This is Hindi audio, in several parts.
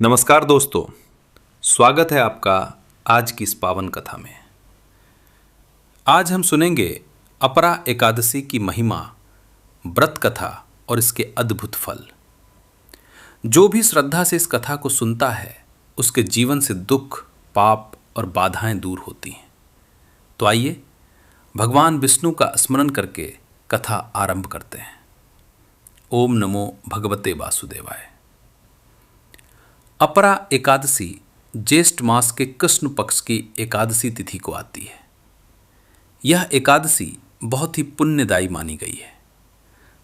नमस्कार दोस्तों, स्वागत है आपका आज की इस पावन कथा में। आज हम सुनेंगे अपरा एकादशी की महिमा, व्रत कथा और इसके अद्भुत फल। जो भी श्रद्धा से इस कथा को सुनता है उसके जीवन से दुख, पाप और बाधाएं दूर होती हैं। तो आइए भगवान विष्णु का स्मरण करके कथा आरंभ करते हैं। ओम नमो भगवते वासुदेवाय। अपरा एकादशी ज्येष्ठ मास के कृष्ण पक्ष की एकादशी तिथि को आती है। यह एकादशी बहुत ही पुण्यदायी मानी गई है।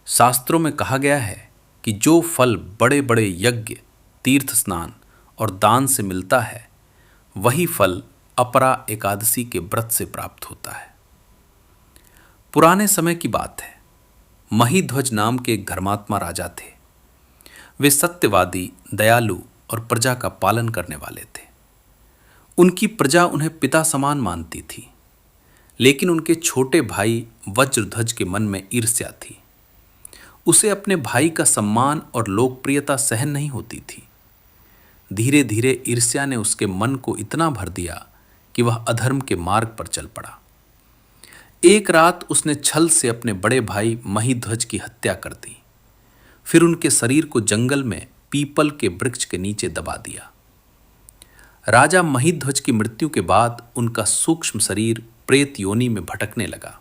शास्त्रों में कहा गया है कि जो फल बड़े बड़े यज्ञ, तीर्थ स्नान और दान से मिलता है, वही फल अपरा एकादशी के व्रत से प्राप्त होता है। पुराने समय की बात है। महीध्वज नाम के एक धर्मात्मा राजा थे। वे सत्यवादी, दयालु और प्रजा का पालन करने वाले थे। उनकी प्रजा उन्हें पिता समान मानती थी, लेकिन उनके छोटे भाई वज्रध्वज के मन में ईर्ष्या थी। उसे अपने भाई का सम्मान और लोकप्रियता सहन नहीं होती थी। धीरे धीरे ईर्ष्या ने उसके मन को इतना भर दिया कि वह अधर्म के मार्ग पर चल पड़ा। एक रात उसने छल से अपने बड़े भाई महीध्वज की हत्या कर दी। फिर उनके शरीर को जंगल में पीपल के वृक्ष के नीचे दबा दिया। राजा महीध्वज की मृत्यु के बाद उनका सूक्ष्म शरीर प्रेत योनि में भटकने लगा।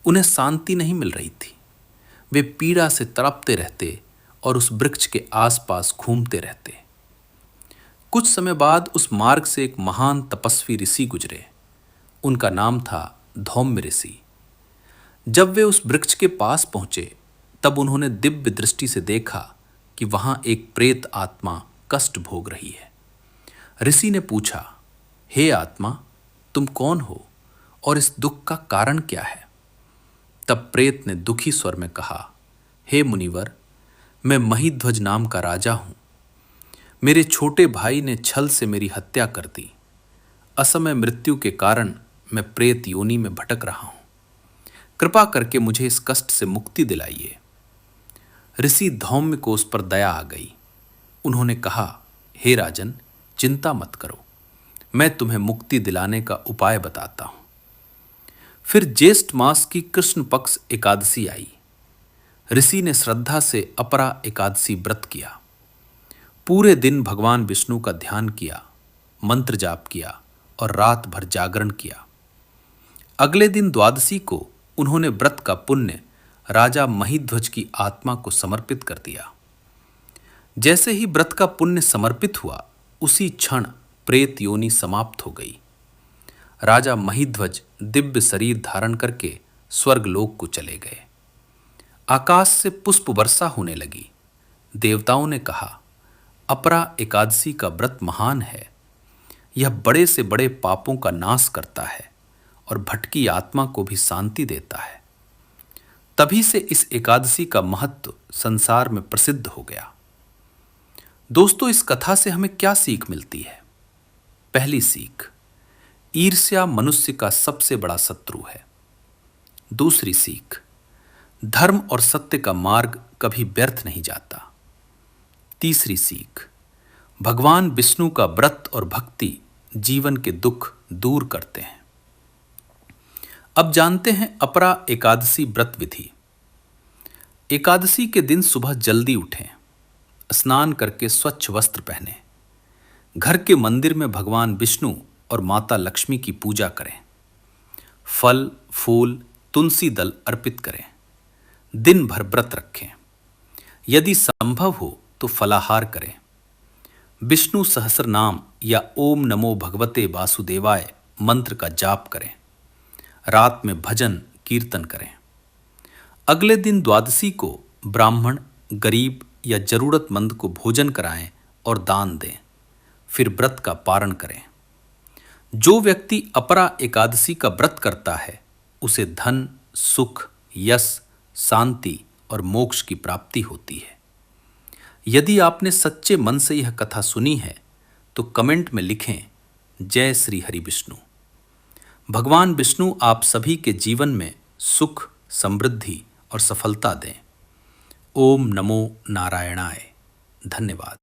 उन्हें शांति नहीं मिल रही थी। वे पीड़ा से तड़पते रहते और उस वृक्ष के आसपास घूमते रहते। कुछ समय बाद उस मार्ग से एक महान तपस्वी ऋषि गुजरे। उनका नाम था धौम्य ऋषि। जब वे उस वृक्ष के पास पहुंचे, तब उन्होंने दिव्य दृष्टि से देखा कि वहां एक प्रेत आत्मा कष्ट भोग रही है। ऋषि ने पूछा, हे आत्मा, तुम कौन हो और इस दुख का कारण क्या है? तब प्रेत ने दुखी स्वर में कहा, हे मुनिवर, मैं महीध्वज नाम का राजा हूं। मेरे छोटे भाई ने छल से मेरी हत्या कर दी। असमय मृत्यु के कारण मैं प्रेत योनि में भटक रहा हूं। कृपा करके मुझे इस कष्ट से मुक्ति दिलाइए। ऋषि धौम्य को उस पर दया आ गई। उन्होंने कहा, हे राजन, चिंता मत करो, मैं तुम्हें मुक्ति दिलाने का उपाय बताता हूं। फिर ज्येष्ठ मास की कृष्ण पक्ष एकादशी आई। ऋषि ने श्रद्धा से अपरा एकादशी व्रत किया। पूरे दिन भगवान विष्णु का ध्यान किया, मंत्र जाप किया और रात भर जागरण किया। अगले दिन द्वादशी को उन्होंने व्रत का पुण्य राजा महीध्वज की आत्मा को समर्पित कर दिया। जैसे ही व्रत का पुण्य समर्पित हुआ, उसी क्षण प्रेत योनि समाप्त हो गई। राजा महीध्वज दिव्य शरीर धारण करके स्वर्गलोक को चले गए। आकाश से पुष्प वर्षा होने लगी। देवताओं ने कहा, अपरा एकादशी का व्रत महान है। यह बड़े से बड़े पापों का नाश करता है और भटकी आत्मा को भी शांति देता है। तभी से इस एकादशी का महत्व संसार में प्रसिद्ध हो गया। दोस्तों, इस कथा से हमें क्या सीख मिलती है? पहली सीख, ईर्ष्या मनुष्य का सबसे बड़ा शत्रु है। दूसरी सीख, धर्म और सत्य का मार्ग कभी व्यर्थ नहीं जाता। तीसरी सीख, भगवान विष्णु का व्रत और भक्ति जीवन के दुख दूर करते हैं। अब जानते हैं अपरा एकादशी व्रत विधि। एकादशी के दिन सुबह जल्दी उठें, स्नान करके स्वच्छ वस्त्र पहनें, घर के मंदिर में भगवान विष्णु और माता लक्ष्मी की पूजा करें, फल, फूल, तुलसी दल अर्पित करें, दिन भर व्रत रखें। यदि संभव हो तो फलाहार करें। विष्णु सहस्र नाम या ओम नमो भगवते वासुदेवाय मंत्र का जाप करें। रात में भजन कीर्तन करें। अगले दिन द्वादशी को ब्राह्मण, गरीब या जरूरतमंद को भोजन कराएं और दान दें। फिर व्रत का पारण करें। जो व्यक्ति अपरा एकादशी का व्रत करता है, उसे धन, सुख, यश, शांति और मोक्ष की प्राप्ति होती है। यदि आपने सच्चे मन से यह कथा सुनी है तो कमेंट में लिखें, जय श्री हरि विष्णु। भगवान विष्णु आप सभी के जीवन में सुख, समृद्धि और सफलता दें। ओम नमो नारायणाय। धन्यवाद।